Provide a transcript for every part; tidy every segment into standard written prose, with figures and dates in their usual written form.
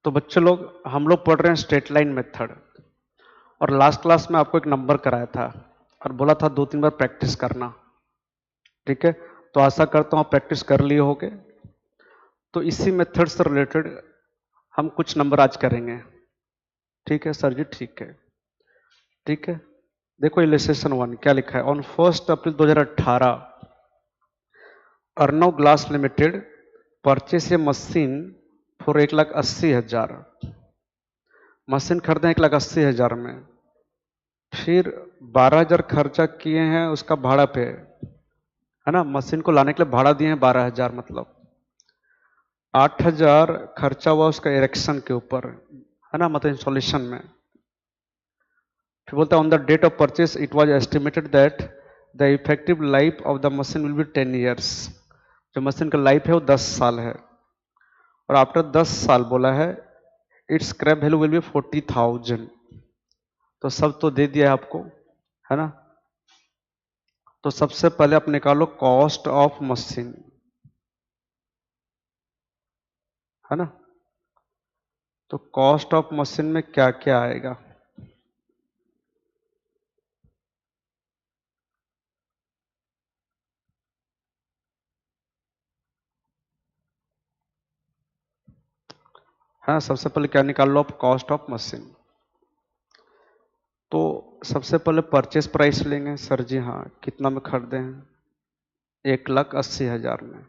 तो बच्चे लोग हम लोग पढ़ रहे हैं स्ट्रेट लाइन मेथड, और लास्ट क्लास में आपको एक नंबर कराया था और बोला था 2-3 बार प्रैक्टिस करना। ठीक है, तो आशा करता हूँ आप प्रैक्टिस कर लिए होगे। तो इसी मेथड से रिलेटेड हम कुछ नंबर आज करेंगे। ठीक है सर जी, ठीक है। ठीक है, देखो इलस्ट्रेशन 1 क्या लिखा है। On 1 April 2018 Arnav glass limited purchase A machine for 1,80,000। Machine खरीदे 1,80,000 में, फिर 12,000 खर्चा किए हैं उसका भाड़ा पे, है ना। मशीन को लाने के लिए भाड़ा दिए हैं 12,000, मतलब 8,000 खर्चा हुआ उसका इरेक्शन के ऊपर, है ना, मतलब इंस्टॉलेशन में। फिर बोलता है on the date of purchase it was estimated that the effective life of the machine will be 10 years. जो मशीन का लाइफ है वो 10 साल है, और आफ्टर 10 साल बोला है it's scrap value will be 40,000। तो सब तो दे दिया है आपको, है ना। तो सबसे पहले आप निकालो कॉस्ट ऑफ मशीन, है ना। तो कॉस्ट ऑफ मशीन में क्या क्या आएगा। हाँ, सबसे पहले क्या निकाल लो आप, कॉस्ट ऑफ मशीन। तो सबसे पहले परचेस प्राइस लेंगे सर जी, हाँ कितना में खरीदे हैं, 1,80,000 में।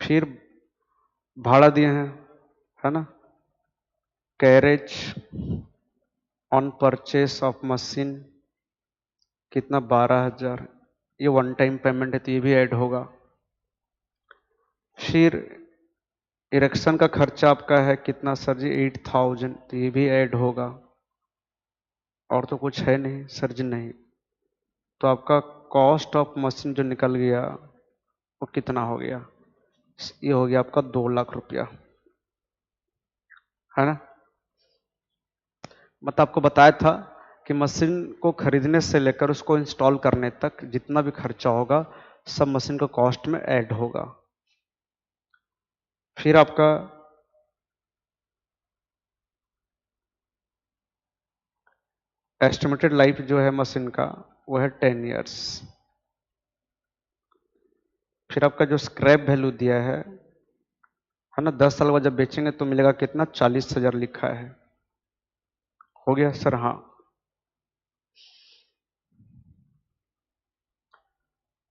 फिर भाड़ा दिए हैं, है ना, carriage on purchase of machine कितना, 12,000। ये वन टाइम पेमेंट है तो ये भी ऐड होगा। फिर इरेक्शन का खर्चा आपका है कितना सर जी, 8,000, तो ये भी ऐड होगा। और तो कुछ है नहीं सर जी, नहीं। तो आपका कॉस्ट ऑफ मशीन जो निकल गया वो कितना हो गया, ये हो गया आपका 2 लाख रुपया, है ना। मतलब आपको बताया था कि मशीन को खरीदने से लेकर उसको इंस्टॉल करने तक जितना भी खर्चा होगा सब मशीन का कॉस्ट में ऐड होगा। फिर आपका एस्टिमेटेड लाइफ जो है मशीन का वो है 10 ईयर्स। फिर आपका जो स्क्रैप वैल्यू दिया है ना, 10 साल बाद जब बेचेंगे तो मिलेगा कितना, 40,000 लिखा है। हो गया सर, हाँ।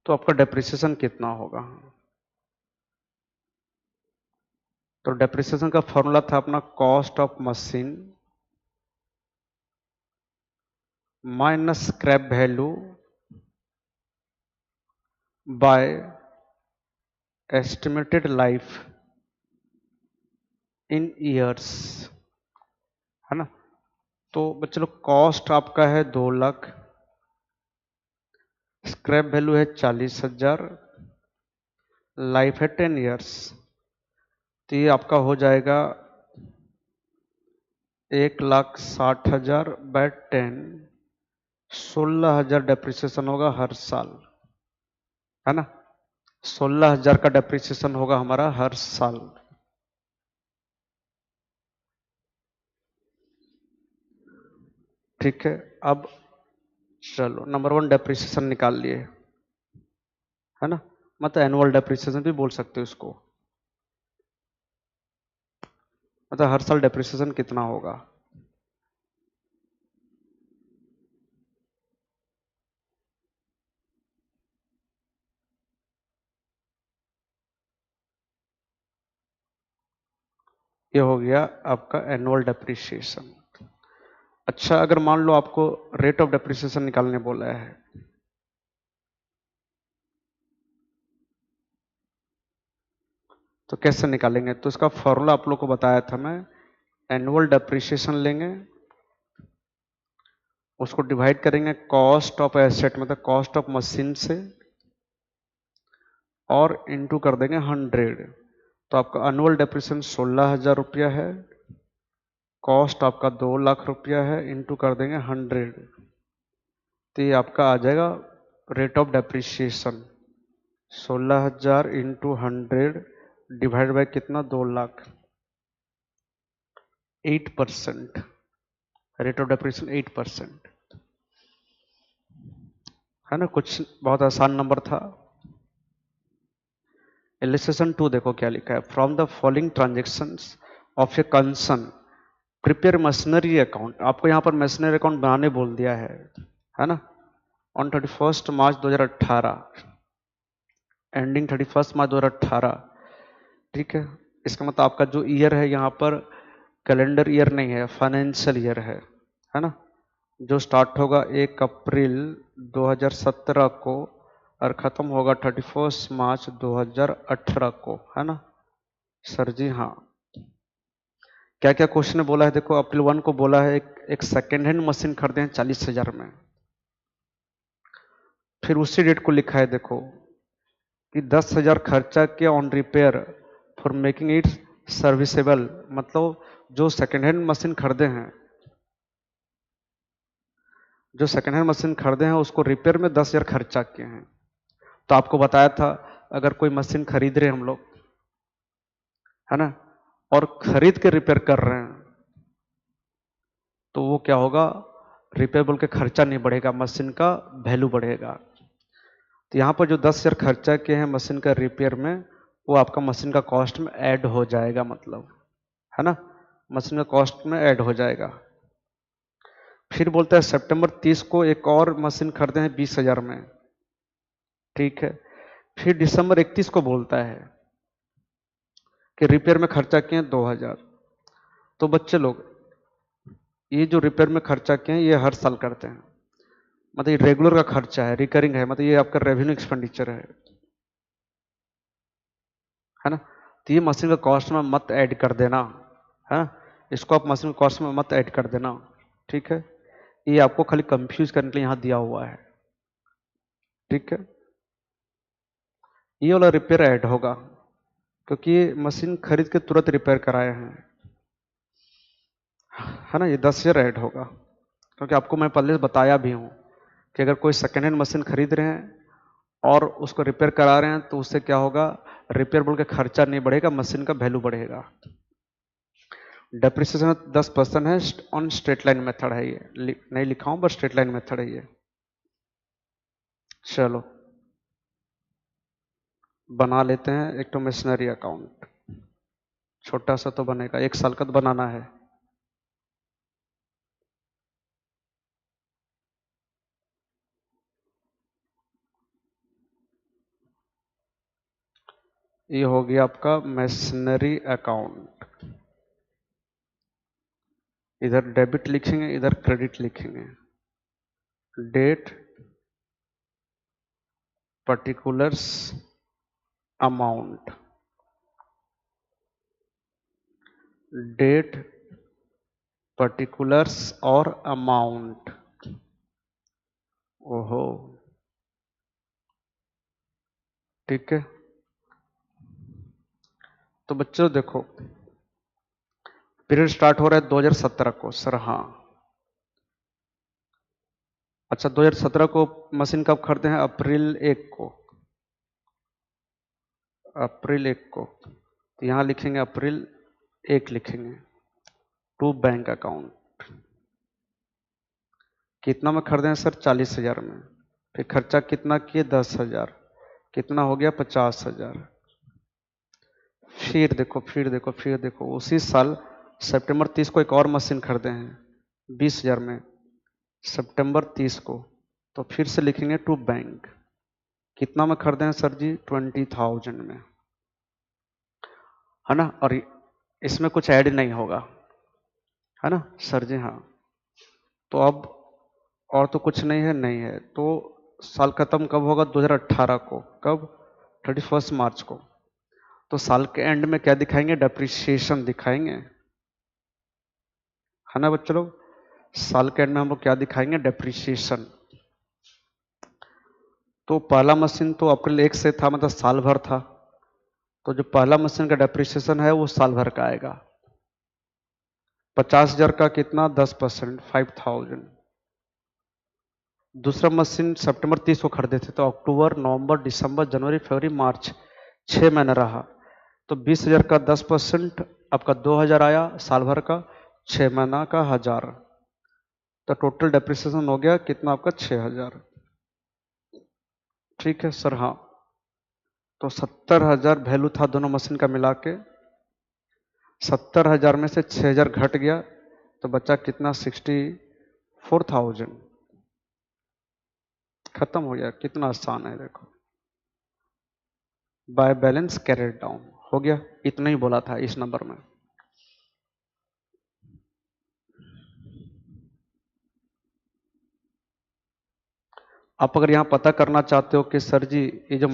तो आपका डेप्रिसिएशन कितना होगा। तो डेप्रिसिएशन का फॉर्मूला था अपना cost of machine minus scrap value by estimated life in years, है ना। तो चलो कॉस्ट आपका है 2 लाख, स्क्रैप वैल्यू है 40,000, लाइफ है 10 ईयर्स। तो ये आपका हो जाएगा 1,60,000 बाय 10, 16,000 डेप्रिसिएशन होगा हर साल, है ना। 16,000 का डेप्रिसिएशन होगा हमारा हर साल। ठीक है, अब चलो नंबर 1 डेप्रिसिएशन निकाल लिए, है ना। मतलब एनुअल डेप्रिसिएशन भी बोल सकते हो इसको, मतलब हर साल डेप्रिसिएशन कितना होगा। ये हो गया आपका एनुअल डेप्रिसिएशन। अच्छा, अगर मान लो आपको रेट ऑफ डेप्रिसिएशन निकालने बोला है, तो कैसे निकालेंगे। तो इसका फॉर्मूला आप लोग को बताया था मैं, एनुअल डेप्रिसिएशन लेंगे, उसको डिवाइड करेंगे कॉस्ट ऑफ एसेट मतलब कॉस्ट ऑफ मशीन से, और इनटू कर देंगे 100। तो आपका एनुअल डेप्रिसिएशन 16,000 रुपया है, कॉस्ट आपका 2 लाख रुपया है, इनटू कर देंगे 100। तो ये आपका आ जाएगा rate of depreciation 16,000 into 100 divide by कितना, 2 लाख, 8%, रेट ऑफ डेप्रिसिएशन 8%, है ना। कुछ बहुत आसान नंबर था। इलिस्ट्रेशन 2 देखो क्या लिखा है, from the following transactions of a concern prepare machinery account. आपको यहाँ पर मशीनरी अकाउंट बनाने बोल दिया है ना। ऑन 31 मार्च 2018, एंडिंग 31 मार्च 2018, ठीक है। इसका मतलब आपका जो ईयर है यहाँ पर कैलेंडर ईयर नहीं है, फाइनेंशियल ईयर है ना। जो स्टार्ट होगा 1 अप्रैल 2017 को और ख़त्म होगा 31 मार्च 2018 को, है ना सर जी। हाँ, क्या क्या क्वेश्चन ने बोला है देखो। अप्रैल 1 को बोला है एक सेकेंड हैंड मशीन खरीदे हैं 40,000 में। फिर उसी डेट को लिखा है देखो कि 10,000 खर्चा किया on repair for making it serviceable. मतलब जो सेकेंड हैंड मशीन खरीदे हैं, जो सेकेंड हैंड मशीन खरीदे हैं उसको रिपेयर में 10,000 खर्चा किए हैं। तो आपको बताया था अगर कोई मशीन खरीद रहे हम लोग, है ना, और खरीद के रिपेयर कर रहे हैं तो वो क्या होगा, रिपेयरेबल के खर्चा नहीं बढ़ेगा, मशीन का वैल्यू बढ़ेगा। तो यहाँ पर जो 10,000 खर्चा किए हैं मशीन का रिपेयर में, वो आपका मशीन का कॉस्ट में ऐड हो जाएगा, मतलब, है ना, मशीन का कॉस्ट में ऐड हो जाएगा। फिर बोलता है सितंबर 30 को एक और मशीन खरीदे हैं 20,000 में, ठीक है। फिर दिसंबर 31 को बोलता है कि रिपेयर में खर्चा किए 2,000। तो बच्चे लोग ये जो रिपेयर में खर्चा किए हैं ये हर साल करते हैं, मतलब ये रेगुलर का खर्चा है, रिकरिंग है, मतलब ये आपका रेवेन्यू एक्सपेंडिचर है ना। तो ये मशीन का कॉस्ट में मत ऐड कर देना, है ना, इसको आप मशीन का कॉस्ट में मत ऐड कर देना, ठीक है। ये आपको खाली कंफ्यूज करने के लिए यहाँ दिया हुआ है, ठीक है। ये वाला रिपेयर ऐड होगा क्योंकि ये मशीन खरीद के तुरंत रिपेयर कराए हैं, है ना। ये 10,000 ऐड होगा क्योंकि आपको मैं पहले बताया भी हूँ कि अगर कोई सेकेंड हैंड मशीन खरीद रहे हैं और उसको रिपेयर करा रहे हैं तो उससे क्या होगा, रिपेयरेबल का खर्चा नहीं बढ़ेगा, मशीन का वैल्यू बढ़ेगा। डेप्रिसिएशन 10% है, ऑन स्ट्रेट लाइन मेथड है, ये नहीं लिखा हूं बस स्ट्रेट लाइन मेथड है ये। चलो बना लेते हैं एक तो मशीनरी अकाउंट, छोटा सा तो बनेगा, 1 साल का तो बनाना है। ये हो गया आपका मशीनरी अकाउंट। इधर डेबिट लिखेंगे, इधर क्रेडिट लिखेंगे। Date, particulars, amount, date, particulars और अमाउंट। ओहो, ठीक है। तो बच्चों देखो पीरियड स्टार्ट हो रहा है 2017 को सर। हाँ, अच्छा 2017 को मशीन कब खरीदे हैं, अप्रैल 1 को, अप्रैल 1 को। तो यहाँ लिखेंगे अप्रैल 1 लिखेंगे, टू बैंक अकाउंट। कितना में खरीदे हैं सर, 40,000 में। फिर खर्चा कितना किए, 10,000, कितना हो गया, 50,000। फिर देखो उसी साल सितंबर 30 को एक और मशीन खरीदे हैं 20,000 में, सितंबर 30 को। तो फिर से लिखेंगे टू बैंक। कितना में खरीदे हैं सर जी, 20,000 में, है ना। और इसमें कुछ ऐड नहीं होगा, है ना सर जी। हाँ, तो अब और तो कुछ नहीं है, नहीं है तो साल खत्म कब होगा, 2018 को। कब, 31 मार्च को। तो साल के एंड में क्या दिखाएंगे, डेप्रिसिएशन दिखाएंगे, है ना बच्चों लोग। साल के एंड में हम लोग क्या दिखाएंगे, डेप्रिसिएशन। तो पहला मशीन तो अप्रैल 1 से था, मतलब साल भर था। तो जो पहला मशीन का डेप्रिसिएशन है वो साल भर का आएगा। 50,000 का कितना, 10%, 5,000। दूसरा मशीन सितंबर 30 को खरीदे थे, तो अक्टूबर, नवंबर, दिसंबर, जनवरी, फरवरी, मार्च, 6 महीने रहा। तो 20,000 का 10% आपका 2,000 आया, साल भर का 6 महीना का 1,000, तो टोटल डेप्रिसिएशन हो गया कितना आपका 6,000। ठीक है सर। हाँ, तो 70,000 वैल्यू था दोनों मशीन का मिला के। 70,000 में से 6,000 घट गया तो बचा कितना 64,000। खत्म हो गया। कितना आसान है देखो, बाय बैलेंस कैरेड डाउन हो गया। इतना ही बोला था इस नंबर में। आप अगर यहाँ पता करना चाहते हो कि सर जी ये जो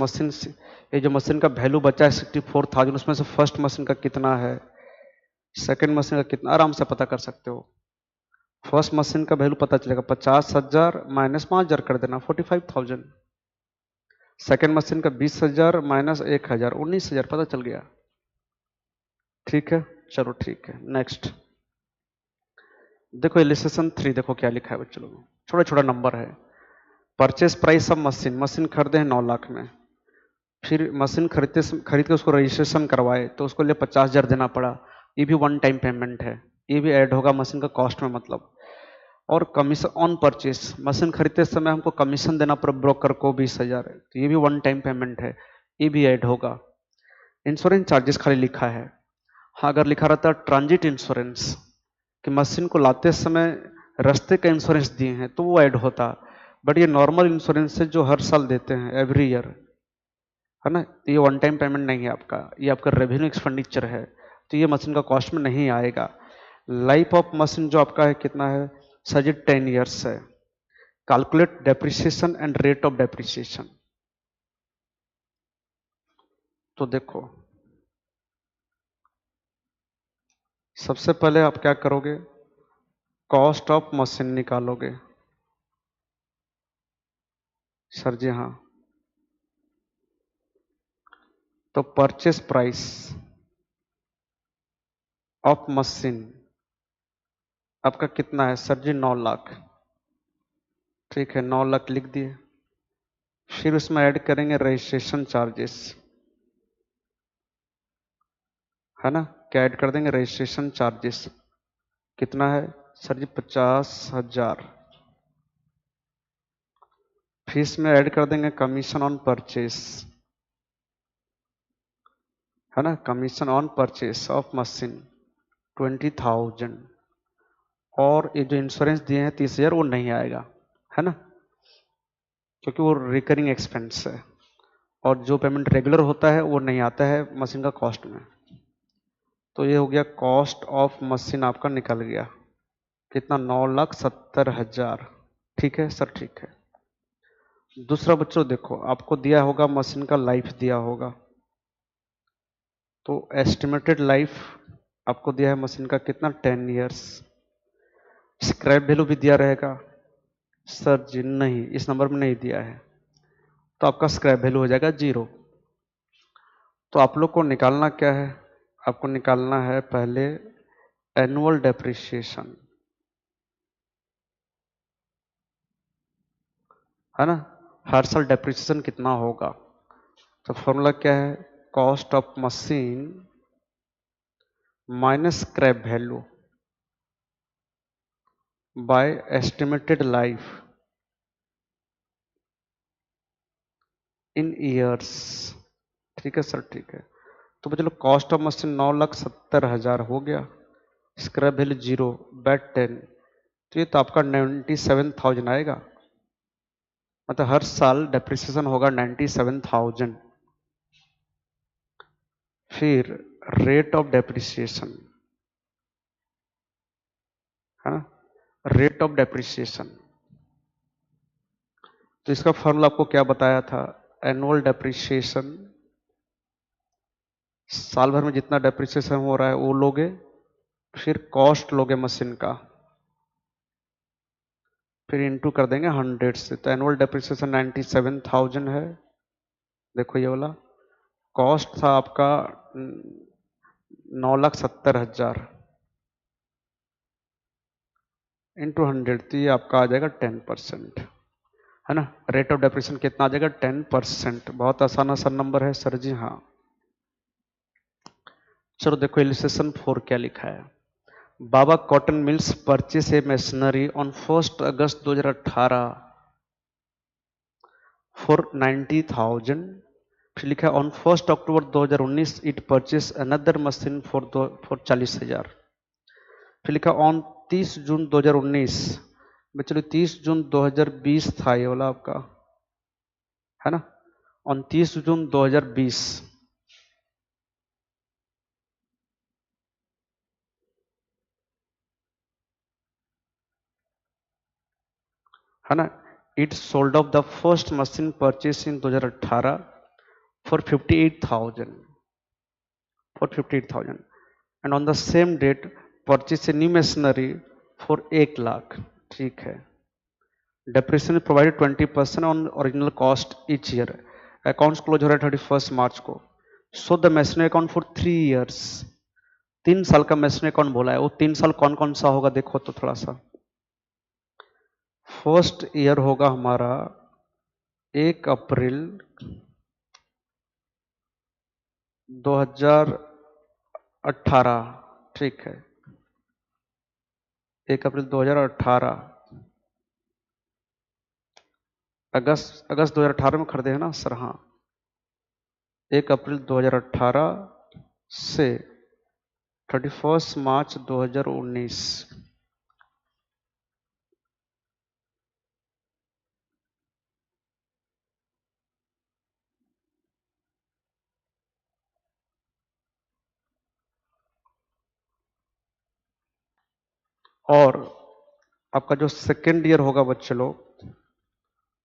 मशीन का वैल्यू बचा है 64,000, उसमें से फर्स्ट मशीन का कितना है, सेकंड मशीन का कितना, आराम से पता कर सकते हो। फर्स्ट मशीन का वैल्यू पता चलेगा, 50,000 माइनस 5,000 कर देना 45,000। सेकंड मशीन का 20,000 माइनस 1,000 19,000, पता चल गया। ठीक है, चलो ठीक है। नेक्स्ट देखो इलिस्ट्रेशन 3, देखो क्या लिखा है बच्चों लोगों, छोटा छोटा नंबर है। Purchase price of machine, machine खरीदे हैं 9 लाख में, फिर मशीन खरीद के उसको रजिस्ट्रेशन करवाए तो उसको लिए 50,000 देना पड़ा। ये भी वन टाइम पेमेंट है, ये भी ऐड होगा मशीन का कॉस्ट में मतलब। और कमीशन ऑन परचेस, मशीन खरीदते समय हमको कमीशन देना पड़ा ब्रोकर को 20,000, तो ये भी वन टाइम पेमेंट है, ये भी ऐड होगा। इंश्योरेंस चार्जेस खाली लिखा है। हाँ, अगर लिखा रहता ट्रांजिट इंश्योरेंस कि मशीन को लाते समय रास्ते का इंश्योरेंस दिए हैं तो वो ऐड होता। बट ये नॉर्मल इंश्योरेंस है जो हर साल देते हैं एवरी ईयर, है ना। तो ये वन टाइम पेमेंट नहीं है आपका, ये आपका रेवेन्यू एक्सपेंडिचर है, तो ये मशीन का कॉस्ट में नहीं आएगा। लाइफ ऑफ मशीन जो आपका है कितना है सर जी, 10 ईयर्स है। Calculate depreciation and rate of depreciation. तो देखो सबसे पहले आप क्या करोगे, कॉस्ट ऑफ मशीन निकालोगे। सर जी हाँ, तो परचेस प्राइस ऑफ मशीन आपका कितना है सर जी, 9 लाख। ठीक है, 9 लाख लिख दिए। फिर उसमें ऐड करेंगे रजिस्ट्रेशन चार्जेस, है ना। क्या ऐड कर देंगे, रजिस्ट्रेशन चार्जेस कितना है सर जी, 50,000। फिर इसमें ऐड कर देंगे कमीशन ऑन परचेस, है ना, commission on purchase of machine 20,000। और ये जो इंश्योरेंस दिए हैं 30,000 वो नहीं आएगा, है ना, क्योंकि वो रिकरिंग एक्सपेंस है। और जो पेमेंट रेगुलर होता है वो नहीं आता है मशीन का कॉस्ट में। तो ये हो गया कॉस्ट ऑफ मशीन आपका निकल गया कितना, 9,70,000। ठीक है सर, ठीक है। दूसरा बच्चों देखो, आपको दिया होगा मशीन का लाइफ दिया होगा, तो एस्टिमेटेड लाइफ आपको दिया है मशीन का कितना, 10 ईयर्स। स्क्रैप वैल्यू भी दिया रहेगा। सर जी नहीं, इस नंबर में नहीं दिया है, तो आपका स्क्रैप वैल्यू हो जाएगा 0। तो आप लोग को निकालना क्या है, आपको निकालना है पहले एनुअल डेप्रिसिएशन, है ना। हर साल डेप्रिसिएशन कितना होगा, तो फॉर्मूला क्या है, cost of machine minus scrap value by estimated life in years. ठीक है सर, ठीक है। तो चलो कॉस्ट ऑफ मशीन 9,70,000 हो गया, स्क्रैप वैल्यू 0 बैट 10, तो ये तो आपका 97,000 आएगा। मतलब हर साल डेप्रिसिएशन होगा 97,000। फिर रेट ऑफ डेप्रिसिएशन, है ना, रेट ऑफ डेप्रिसिएशन। तो इसका फॉर्मूला आपको क्या बताया था, एनुअल डेप्रिसिएशन, साल भर में जितना डेप्रिसिएशन हो रहा है वो लोगे, फिर कॉस्ट लोगे मशीन का, फिर इंटू कर देंगे 100 से। तो एनुअल डेप्रिसिएशन 97,000 है, देखो ये वाला। कॉस्ट था आपका 9,70,000 इंटू 100, तो ये आपका आ जाएगा 10%, है ना। रेट ऑफ डेप्रिसिएशन कितना आ जाएगा, 10%। बहुत आसान आसान नंबर है सर जी, हाँ। चलो देखो इलिस्ट्रेशन 4 क्या लिखा है। Baba cotton mills purchase a machinery on 1 August 2018 for 90,000। फिर लिखा है on 1 October 2019 it purchase another machine for 40,000। फिर लिखा ऑन 30 जून 2019 में, चलो 30 जून 2020 था ये वाला आपका, है ना। ऑन 30 जून 2020 है ना। It sold off the first machine purchase in 2018 for 58,000 and on the same date purchase a new machinery for 1 lakh. ठीक है। Depreciation provided 20% on original cost each year. Accounts close हो रहा है 31 मार्च को। So the machinery account for 3 years. 3 साल का machinery account बोला है। वो 3 साल कौन कौन सा होगा देखो तो थोड़ा सा। फर्स्ट ईयर होगा हमारा 1 अप्रैल 2018। ठीक है। 1 अप्रैल 2018। अगस्त 2018 में खरीदे हैं ना सर? हाँ, 1 अप्रैल 2018 से 31 मार्च 2019। और आपका जो सेकेंड ईयर होगा बच्चे लोग,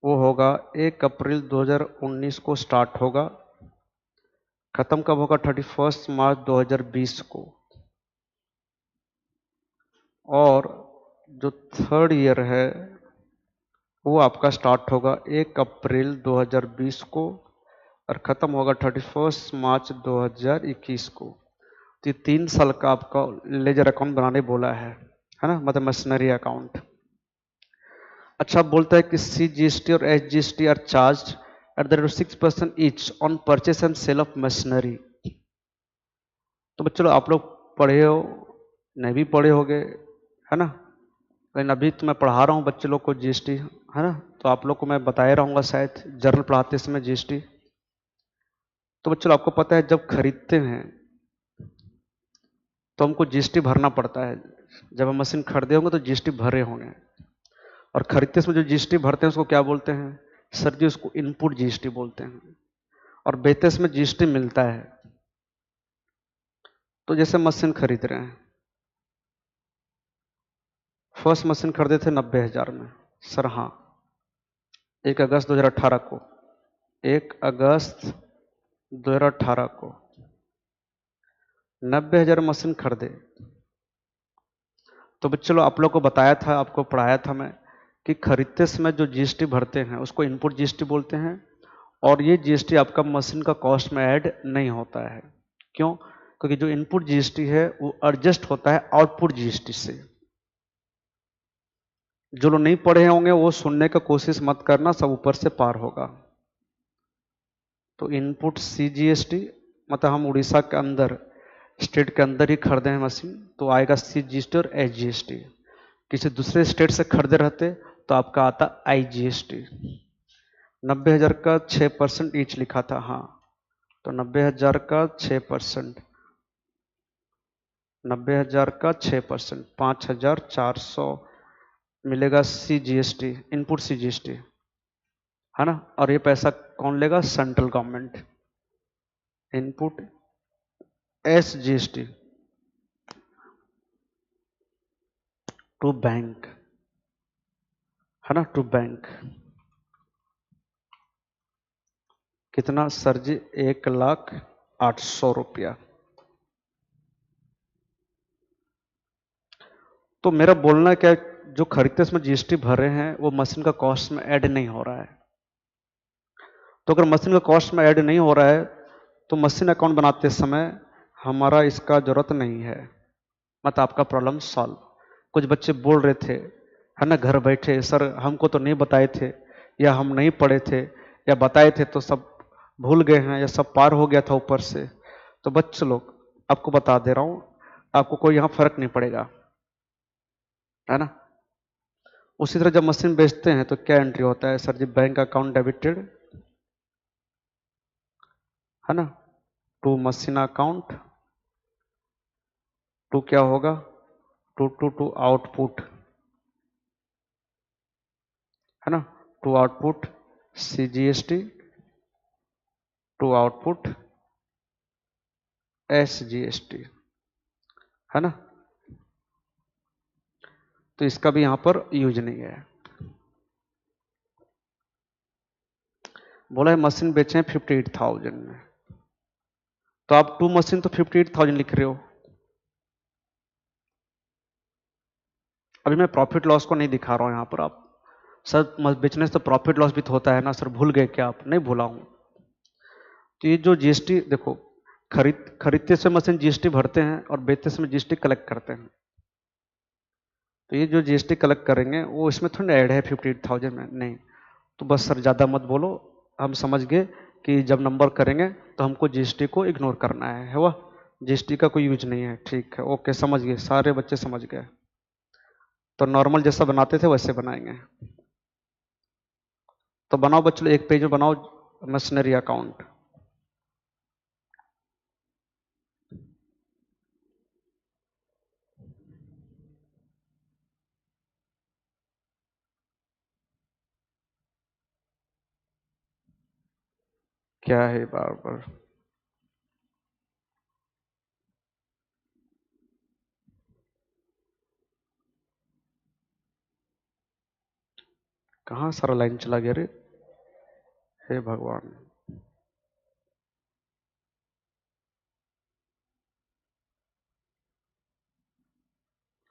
वो होगा 1 अप्रैल 2019 को स्टार्ट होगा, खत्म कब होगा? 31 मार्च 2020 को। और जो थर्ड ईयर है वो आपका स्टार्ट होगा 1 अप्रैल 2020 को और खत्म होगा 31 मार्च 2021 को। तो ये 3 साल का आपका लेजर अकाउंट बनाने बोला है ना, मतलब मशीनरी अकाउंट। अच्छा, बोलता है कि CGST और SGST are charge at the rate of 6% each on purchase and sale of machinery. तो बच्चों आप लोग पढ़े हो, नहीं भी पढ़े होगे, है ना, लेकिन अभी तो मैं पढ़ा रहा हूँ बच्चे लोग को GST, है ना, तो आप लोग को मैं बताया रहूँगा शायद जर्नल पढ़ाते समय GST। तो बच्चों आपको पता है जब खरीदते हैं तो हमको GST भरना पड़ता है। जब हम मशीन खरीदे होंगे तो GST भरे होंगे, और खरीदते समय जो GST भरते हैं उसको क्या बोलते हैं सर जी? उसको इनपुट GST बोलते हैं। और बेचते समय GST मिलता है। तो जैसे मशीन खरीद रहे हैं, फर्स्ट मशीन खरीदे थे 90,000 में सर। हाँ, 1 अगस्त 2018 को, 1 अगस्त 2018 को 90,000 मशीन खरीदे। तो बच्चों आप लोग को बताया था, आपको पढ़ाया था मैं कि खरीदते समय जो GST भरते हैं उसको इनपुट GST बोलते हैं, और ये GST आपका मशीन का कॉस्ट में ऐड नहीं होता है। क्यों? क्योंकि जो इनपुट GST है वो एडजस्ट होता है आउटपुट GST से। जो लोग नहीं पढ़े होंगे वो सुनने का कोशिश मत करना, सब ऊपर से पार होगा। तो इनपुट CGST, मतलब हम उड़ीसा के अंदर, स्टेट के अंदर ही खरीदे हैं मशीन तो आएगा CGST और SGST। किसी दूसरे स्टेट से खरीदे रहते तो आपका आता IGST। 90,000 का 6% ईच लिखा था। हाँ, तो 90,000 का 6%, 90,000 का 6%, 5,400 मिलेगा CGST, इनपुट CGST, है ना। और ये पैसा कौन लेगा? Central government. Input SGST to bank, है ना, टू बैंक। कितना सर जी? 1,08,000 रुपया। तो मेरा बोलना क्या है, जो खरीदते इसमें GST भर रहे हैं वो मशीन का कॉस्ट में ऐड नहीं हो रहा है। तो अगर मशीन का कॉस्ट में ऐड नहीं हो रहा है तो मशीन अकाउंट बनाते समय हमारा इसका जरूरत नहीं है, मतलब आपका प्रॉब्लम सॉल्व। कुछ बच्चे बोल रहे थे, है ना, घर बैठे, सर हमको तो नहीं बताए थे, या हम नहीं पढ़े थे, या बताए थे तो सब भूल गए हैं, या सब पार हो गया था ऊपर से। तो बच्चे लोग आपको बता दे रहा हूं, आपको कोई यहां फर्क नहीं पड़ेगा, है ना। उसी तरह जब मशीन बेचते हैं तो क्या एंट्री होता है सर जी, बैंक अकाउंट डेबिटेड, है ना, टू मशीन अकाउंट, टू क्या होगा, टू आउटपुट, है ना, to output CGST, to output SGST, है ना। तो इसका भी यहां पर यूज नहीं है। बोला है मशीन बेचे 58,000 में, तो आप टू मशीन तो 58,000 लिख रहे हो। अभी मैं प्रॉफिट लॉस को नहीं दिखा रहा हूं यहां पर। आप सर बेचने से तो प्रॉफिट लॉस भी तो होता है ना सर, भूल गए क्या आप? नहीं भूला हूं। तो ये जो GST देखो, खरीदते समय मशीन GST भरते हैं और बेचते समय GST कलेक्ट करते हैं। तो ये जो GST कलेक्ट करेंगे वो इसमें थोड़ी ऐड है 58,000 में, नहीं। तो बस सर ज़्यादा मत बोलो, हम समझ गए कि जब नंबर करेंगे तो हमको GST को इग्नोर करना है वह, GST का कोई यूज नहीं है। ठीक है, ओके, समझ गए, सारे बच्चे समझ गए। तो नॉर्मल जैसा बनाते थे वैसे बनाएंगे। तो बनाओ बच्चों, एक पेज में बनाओ मशीनरी अकाउंट। क्या है बार बार? कहाँ सारा लाइन चला गया रे, हे भगवान।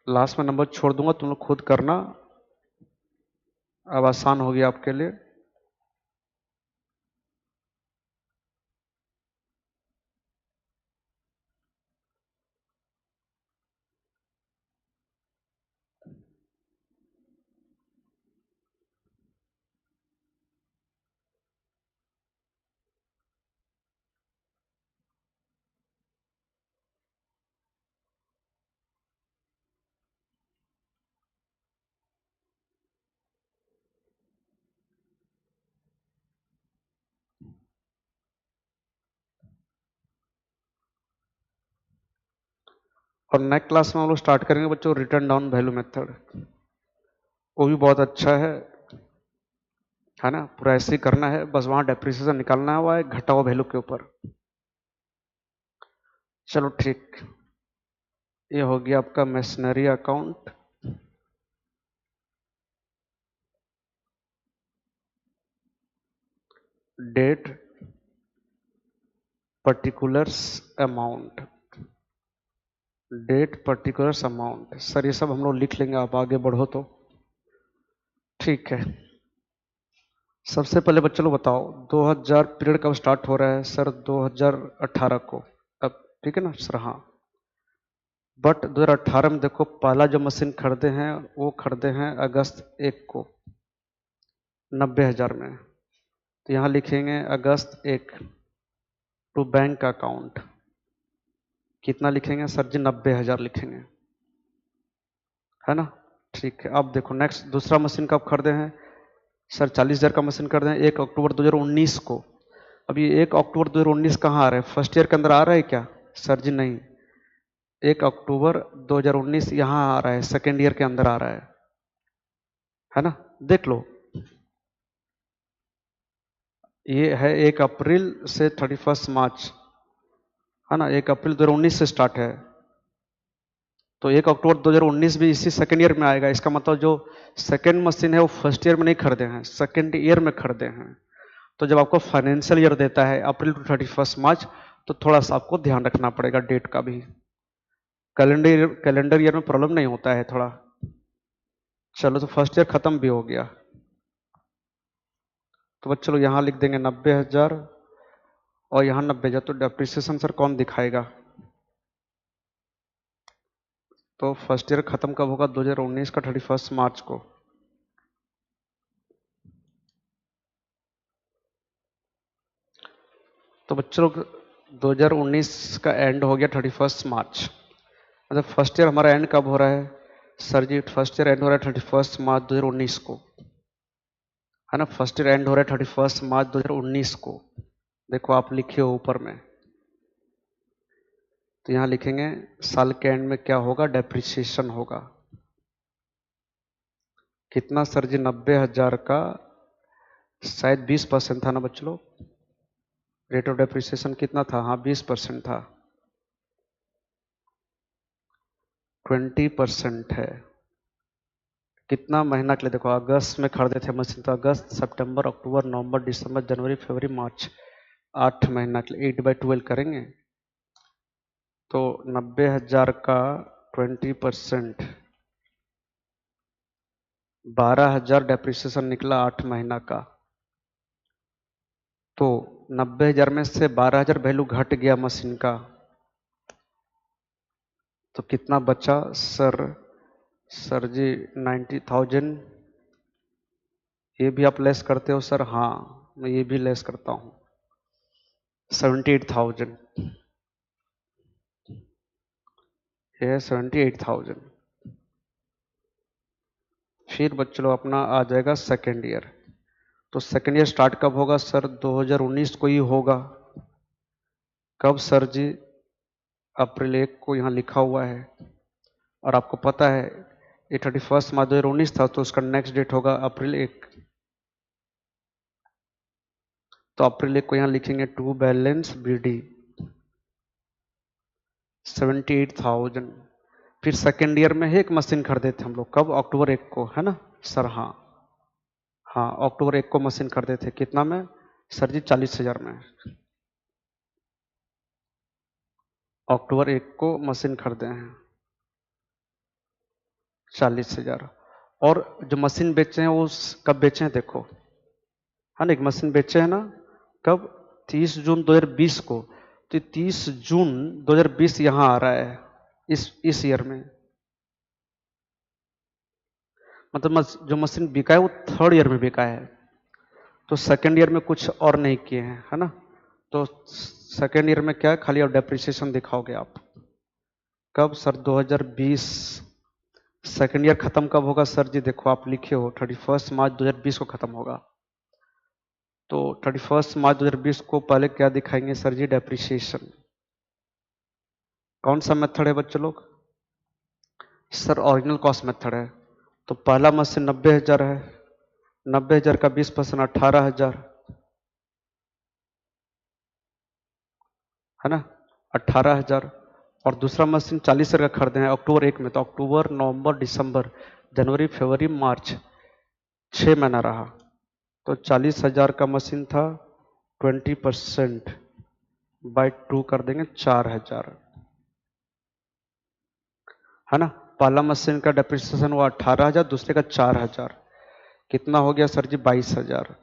लास्ट में नंबर छोड़ दूंगा, तुम लोग खुद करना, अब आसान हो गया आपके लिए। और नेक्स्ट क्लास में हम लोग स्टार्ट करेंगे बच्चों रिटर्न डाउन वैल्यू मेथड, वो भी बहुत अच्छा है ना। पूरा ऐसे ही करना है, बस वहां डेप्रिसिएशन निकालना है, हुआ है घटा हुआ वैल्यू के ऊपर। चलो ठीक, ये हो गया आपका machinery account. Date particulars amount, date particulars amount, sir ये सब हम लोग लिख लेंगे, आप आगे बढ़ो तो ठीक है। सबसे पहले बच्चों लोग बताओ 2000 पीरियड कब स्टार्ट हो रहा है सर? 2018 को। अब ठीक है ना सर? हाँ, बट 2018 में देखो पहला जो मशीन खरीदे हैं वो खरीदे हैं अगस्त 1 को 90,000 में। तो यहाँ लिखेंगे अगस्त 1 टू बैंक अकाउंट, कितना लिखेंगे सर जी? 90,000 लिखेंगे, है ना। ठीक है, अब देखो नेक्स्ट दूसरा मशीन कब खरीदे हैं सर? 40,000 का मशीन खरीदे हैं 1 अक्टूबर 2019 को। अब ये 1 अक्टूबर 2019 कहाँ आ रहा है? फर्स्ट ईयर के अंदर आ रहा है क्या सर जी? नहीं, 1 अक्टूबर 2019 यहाँ आ रहा है, सेकेंड ईयर के अंदर आ रहा है ना। देख लो, ये है 1 अप्रैल से 31 मार्च, है ना। 1 अप्रैल 2019 से स्टार्ट है, तो 1 अक्टूबर 2019 भी इसी सेकेंड ईयर में आएगा। इसका मतलब जो सेकेंड मशीन है वो फर्स्ट ईयर में नहीं खरीदे हैं, सेकेंड ईयर में खरीदे हैं। तो जब आपको फाइनेंशियल ईयर देता है अप्रैल टू 31 मार्च, तो थोड़ा सा आपको ध्यान रखना पड़ेगा डेट का भी। कैलेंडर ईयर में प्रॉब्लम नहीं होता है थोड़ा। चलो, तो फर्स्ट ईयर खत्म भी हो गया। तो बच्चों लोग यहाँ लिख देंगे 90,000 और यहाँ 90,000। तो डेप्रिसिएशन सर कौन दिखाएगा? तो फर्स्ट ईयर खत्म कब होगा? 2019 का 31 मार्च को। तो बच्चों लोग 2019 का एंड हो गया 31 मार्च, मतलब फर्स्ट ईयर हमारा एंड कब हो रहा है सर जी? फर्स्ट ईयर एंड हो रहा है 31 मार्च 2019 को, है ना। फर्स्ट ईयर एंड हो रहा है 31 मार्च 2019 को। देखो आप लिखे हो ऊपर में, तो यहाँ लिखेंगे साल के एंड में क्या होगा? डेप्रिसिएशन होगा। कितना सर जी? 90,000 का शायद 20% था ना बच्चों लोग? रेट ऑफ डेप्रिसिएशन कितना था? हाँ 20% था। 20% है। कितना महीना के लिए? देखो अगस्त में खरीदे थे मशीन, तो अगस्त सितंबर अक्टूबर नवंबर दिसंबर जनवरी फरवरी मार्च, 8 महीना के लिए 8/12 करेंगे तो 90,000 का 20%, 12,000 डेप्रिसिएशन निकला 8 महीना का। तो 90,000 में से 12,000 वैल्यू घट गया मशीन का, तो कितना बचा सर? सर जी 90,000। ये भी आप लेस करते हो सर? हाँ मैं ये भी लेस करता हूँ, 78,000। ये है 78,000। फिर बच्चों लोग अपना आ जाएगा सेकेंड ईयर। तो सेकेंड ईयर स्टार्ट कब होगा सर? 2019 को ही होगा। कब सर जी? अप्रैल 1 को यहाँ लिखा हुआ है, और आपको पता है ये 31 मार्च 2019 था, तो उसका नेक्स्ट डेट होगा अप्रैल 1। तो अप्रैल 1 को यहाँ लिखेंगे टू बैलेंस BD 78,000। फिर सेकेंड ईयर में ही एक मशीन खरीदे थे हम लोग, कब? अक्टूबर 1 को, है ना सर? हाँ हाँ अक्टूबर 1 को मशीन खरीदे थे। कितना में सर जी? 40,000 में। अक्टूबर 1 को मशीन खरीदे हैं 40,000। और जो मशीन बेचे हैं वो कब बेचे हैं? देखो, है ना, एक मशीन बेचे हैं ना, कब? 30 जून 2020 को। तो 30 जून 2020 यहाँ आ रहा है इस ईयर में, मतलब जो मशीन बिका है वो थर्ड ईयर में बिका है, तो सेकेंड ईयर में कुछ और नहीं किए हैं, है ना। तो सेकेंड ईयर में क्या है? खाली और डेप्रिसिएशन दिखाओगे आप। कब सर? 2020। सेकेंड ईयर खत्म कब होगा सर जी? देखो आप लिखे हो 31 मार्च 2020 को खत्म होगा। तो 31 मार्च 2020 को पहले क्या दिखाएंगे सर जी? डेप्रिसिएशन। कौन सा मेथड है बच्चों लोग? सर ओरिजिनल कॉस्ट मेथड है। तो पहला मशीन 90,000 है, 90,000 का 20% 18,000, है ना, 18,000। और दूसरा मशीन 40,000 का खरीदे हैं अक्टूबर 1 में, तो अक्टूबर नवंबर दिसंबर जनवरी फरवरी मार्च 6 महीना रहा, तो 40,000 का मशीन था। 20% बाई 2 कर देंगे 4,000, है ना। पहला मशीन का डेप्रिसिएशन हुआ 18,000, दूसरे का 4,000। कितना हो गया सर जी? 22,000।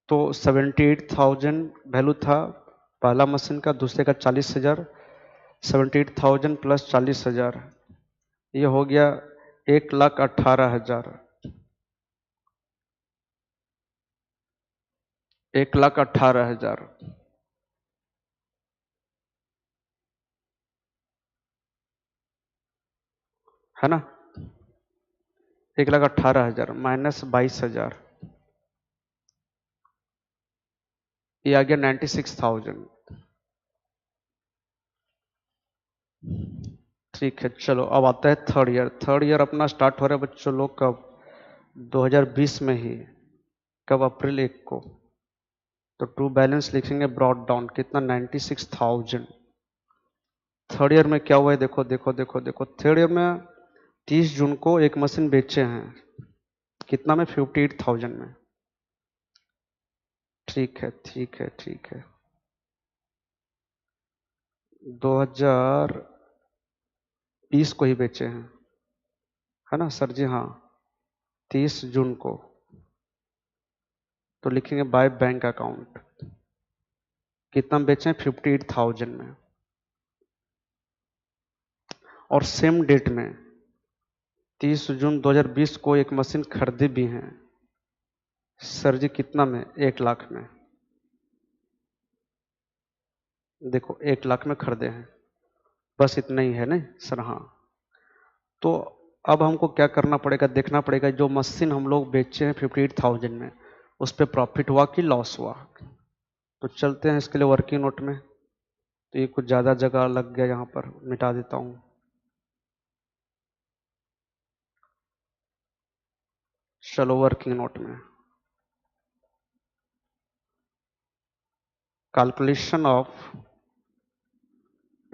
तो 78,000 वैल्यू था पहला मशीन का, दूसरे का 40,000। 78,000 प्लस 40,000, ये हो गया 1,18,000। 1,18,000, है ना। 1,18,000 माइनस 22,000, ये आ गया 96,000। ठीक है, चलो अब आता है थर्ड ईयर। थर्ड ईयर अपना स्टार्ट हो रहा है बच्चों लोग कब? 2020 में ही। कब? अप्रैल 1 को। तो ट्रू बैलेंस लिखेंगे ब्रॉड डाउन, कितना? 96,000। थर्ड ईयर में क्या हुआ है? देखो देखो देखो देखो, थर्ड ईयर में 30 जून को एक मशीन बेचे हैं, कितना में? 58,000 में। ठीक है ठीक है ठीक है। 2020 को ही बेचे हैं, है ना सर जी? हाँ 30 जून को। तो लिखेंगे बाय बैंक अकाउंट, कितना में बेचे हैं? 58,000 में। और सेम डेट में 30 जून 2020 को एक मशीन खरीदी भी हैं सर जी, कितना में? 1 लाख में। देखो 1 लाख में खरीदे हैं, बस इतना ही है ना सर? हाँ। तो अब हमको क्या करना पड़ेगा, देखना पड़ेगा जो मशीन हम लोग बेचे हैं 58,000 में, उस पर प्रॉफिट हुआ कि लॉस हुआ। तो चलते हैं इसके लिए वर्किंग नोट में। तो ये कुछ ज़्यादा जगह लग गया, यहाँ पर मिटा देता हूँ। चलो वर्किंग नोट में, कैलकुलेशन ऑफ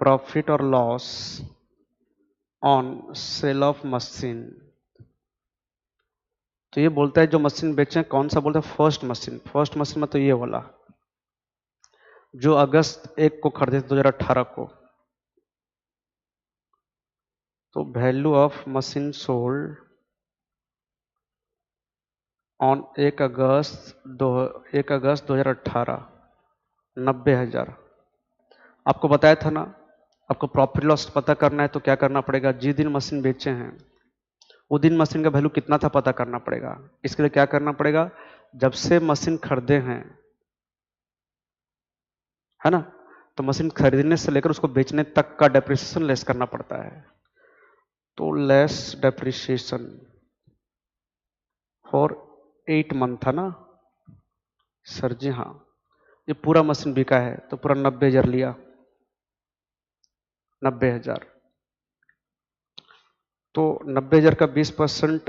प्रॉफिट और loss on sale of machine. तो ये बोलता है जो मशीन बेचे, कौन सा बोलता है? First machine. फर्स्ट मशीन में तो ये वाला जो अगस्त 1 को खरीदे 2018 को। तो value of machine sold on 1 August 2018 90,000। आपको बताया था ना, आपको प्रॉफिट लॉस पता करना है तो क्या करना पड़ेगा, जिस दिन मशीन बेचे हैं वो दिन मशीन का वैल्यू कितना था पता करना पड़ेगा। इसके लिए क्या करना पड़ेगा, जब से मशीन खरीदे हैं, है ना, तो मशीन खरीदने से लेकर उसको बेचने तक का डेप्रिसिएशन लेस करना पड़ता है। तो लेस डेप्रिसिएशन फॉर 8 मंथ था ना सर जी? हाँ, ये पूरा मशीन बिका है तो पूरा 90,000 लिया, 90,000। तो 90,000 का 20%,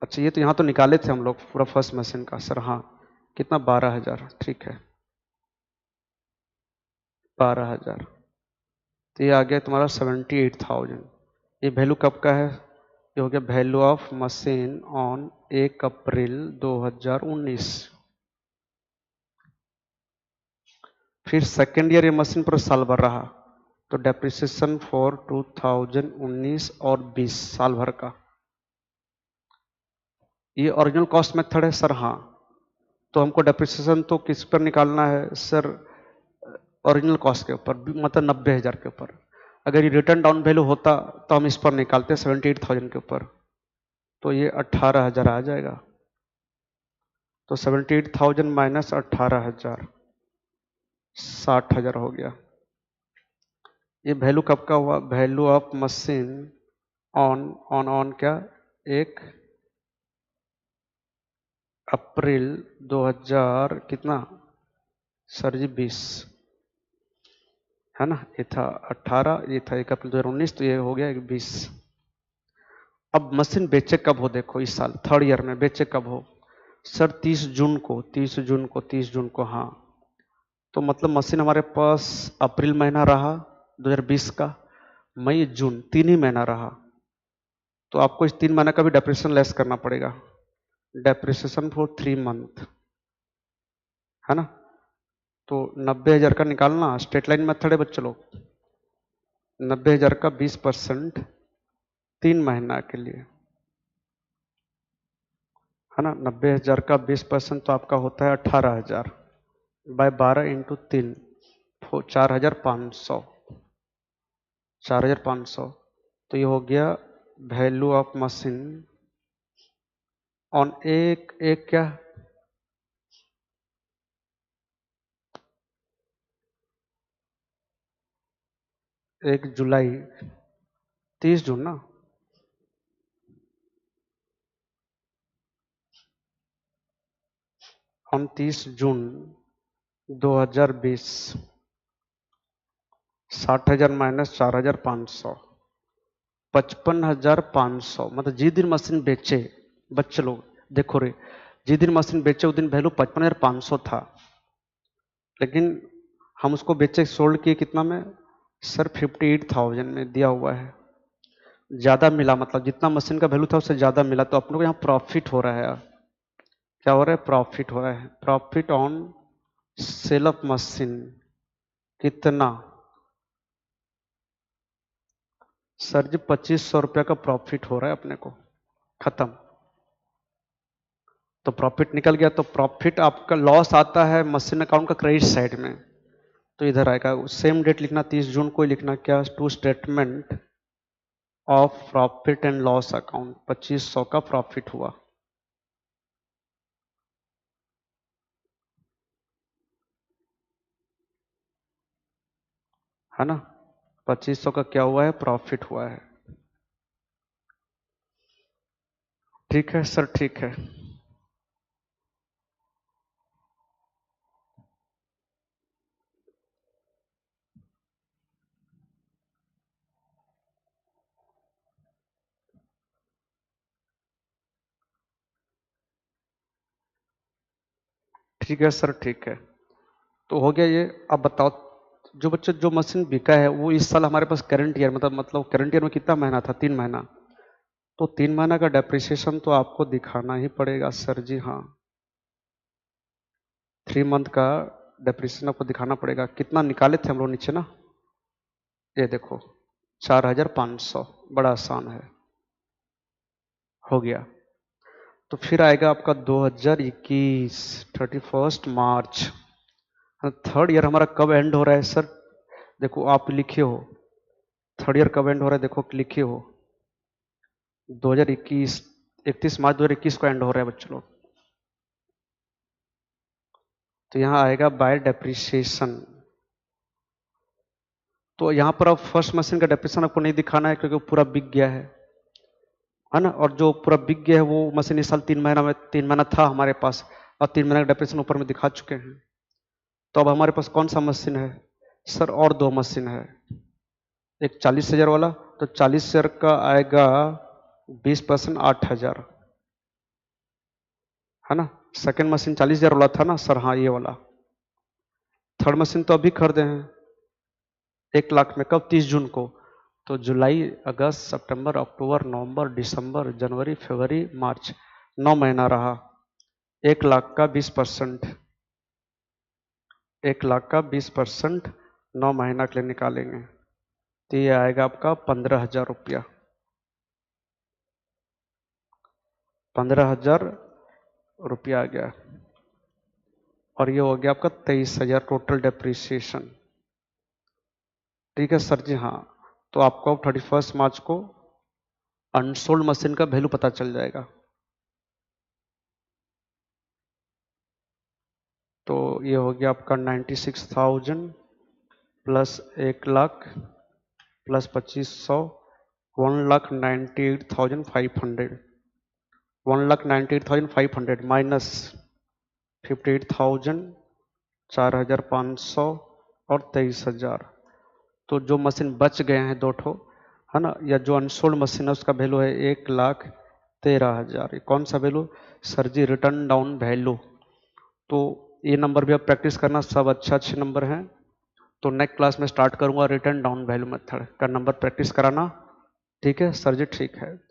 अच्छा ये तो यहाँ तो निकाले थे हम लोग पूरा फर्स्ट मशीन का सर। हाँ, कितना? 12,000। ठीक है, 12,000। तो ये आ गया तुम्हारा 78,000। ये वैल्यू कब का है? ये हो गया वैल्यू ऑफ मशीन ऑन 1 अप्रैल 2019। फिर सेकेंड ईयर ये मशीन पूरा साल भर रहा, तो डेप्रिसिएशन फॉर 2019 और 20 साल भर का। ये ओरिजिनल कॉस्ट मेथड है सर? हाँ। तो हमको डेप्रिसिएशन तो किस पर निकालना है सर? ओरिजिनल कॉस्ट के ऊपर, मतलब 90,000 के ऊपर। अगर ये रिटर्न डाउन वैल्यू होता तो हम इस पर निकालते 78,000 के ऊपर, तो ये 18,000 आ जाएगा। तो 78,000 माइनस 18,000, 60,000 हो गया। ये वैल्यू कब का हुआ? वैल्यू ऑफ मशीन ऑन क्या, 1 अप्रैल 2000 कितना सर जी? 20, है ना? ये था 18, ये था 1 अप्रैल 2019, तो ये हो गया 20। अब मशीन बेचे कब हो? देखो इस साल थर्ड ईयर में बेचे कब हो सर? 30 जून को, 30 जून को, 30 जून को। हाँ, तो मतलब मशीन हमारे पास अप्रैल महीना रहा 2020 का, मई जून 3 ही महीना रहा। तो आपको इस 3 महीने का भी डेप्रिसिएशन लेस करना पड़ेगा, डेप्रिसिएशन फॉर 3 मंथ, है ना? तो 90,000 का निकालना, स्ट्रेट लाइन मेथड है बच्चों लोग। 90,000 का 20% 3 महीना के लिए, है ना? 90,000 का 20% तो आपका होता है 18,000 बाय 12 इंटू 3, 4,500, 4,500। तो ये हो गया वैल्यू ऑफ मशीन ऑन एक क्या, 1 जुलाई, 30 जून ना, ऑन 30 जून 2020, 60,000 माइनस 4,500, 55,500। मतलब जिस दिन मशीन बेचे, बच्चे लोग देखो रे, जिस दिन मशीन बेचे उस दिन वैल्यू 55,500 था, लेकिन हम उसको बेचे, सोल्ड किए कितना में सर? 58,000 में दिया हुआ है। ज़्यादा मिला, मतलब जितना मशीन का वैल्यू था उससे ज़्यादा मिला, तो अपने को यहाँ प्रॉफिट हो रहा है। क्या हो रहा है? प्रॉफिट हो रहा है। Profit on sale of machine कितना सर जी? 2,500 रुपया का प्रॉफिट हो रहा है अपने को, खत्म। तो प्रॉफिट निकल गया। तो प्रॉफिट आपका, लॉस आता है मशीन अकाउंट का क्रेडिट साइड में, तो इधर आएगा। सेम डेट लिखना, 30 जून को ही लिखना, क्या, to statement of profit and loss account, 2,500 का प्रॉफिट हुआ। है ना। 2500 का क्या हुआ है, प्रॉफिट हुआ है। ठीक है सर, ठीक है। ठीक है सर, ठीक है। तो हो गया ये। अब बताओ, जो बच्चे जो मशीन बिका है वो इस साल हमारे पास करंट ईयर मतलब करंट ईयर में कितना महीना था, 3 महीना। तो 3 महीना का डेप्रिसिएशन तो आपको दिखाना ही पड़ेगा सर जी, हाँ। 3 मंथ का डेप्रिसिएशन आपको दिखाना पड़ेगा। कितना निकाले थे हम लोग नीचे ना, ये देखो 4500। बड़ा आसान है, हो गया। तो फिर आएगा आपका 2021, 31 मार्च। थर्ड ईयर हमारा कब एंड हो रहा है सर, देखो आप लिखे हो। थर्ड ईयर कब एंड हो रहा है, देखो लिखे हो 2021, 31 मार्च 2021 को एंड हो रहा है बच्चों लोग। तो यहाँ आएगा बाय डेप्रिसिएशन। तो यहाँ पर अब फर्स्ट मशीन का डेप्रिसिएशन आपको नहीं दिखाना है क्योंकि वो पूरा बिक गया है ना। और जो पूरा बिक गया है वो मशीन इस साल 3 महीना में, 3 महीना था हमारे पास, और 3 महीने का डेप्रिसिएशन ऊपर में दिखा चुके हैं। तो अब हमारे पास कौन सा मशीन है सर, और 2 मशीन है। एक 40,000 वाला, तो 40,000 का आएगा 20%, 8,000, है ना। सेकेंड मशीन 40,000 वाला था ना सर, हाँ ये वाला। थर्ड मशीन तो अभी खरीदे हैं 1 लाख में, कब, 30 जून को। तो जुलाई, अगस्त, सितंबर, अक्टूबर, नवंबर, दिसंबर, जनवरी, फरवरी, मार्च, 9 महीना रहा। 1 लाख का 20%, 1 लाख का 20% 9 महीना के लिए निकालेंगे तो ये आएगा आपका 15,000 रुपया। 15,000 रुपया आ गया। और ये हो गया आपका 23,000 टोटल डेप्रिसिएशन। ठीक है सर जी, हाँ। तो आपको 31 मार्च को अनसोल्ड मशीन का वैल्यू पता चल जाएगा। तो ये हो गया आपका 96,000 प्लस 1 लाख प्लस 2500, 1,98,500। 1,98,500 माइनस 58,000, 4,500 और 23,000। तो जो मशीन बच गए हैं 2 ठो, है ना, या जो अनसोल्ड मशीन है उसका वैल्यू है 1,13,000। ये कौन सा वैल्यू सर जी, रिटर्न डाउन वैल्यू। तो ये नंबर भी आप प्रैक्टिस करना, सब अच्छे नंबर हैं। तो नेक्स्ट क्लास में स्टार्ट करूंगा रिटर्न डाउन वैल्यू मेथड का नंबर प्रैक्टिस कराना। ठीक है सर जी, ठीक है।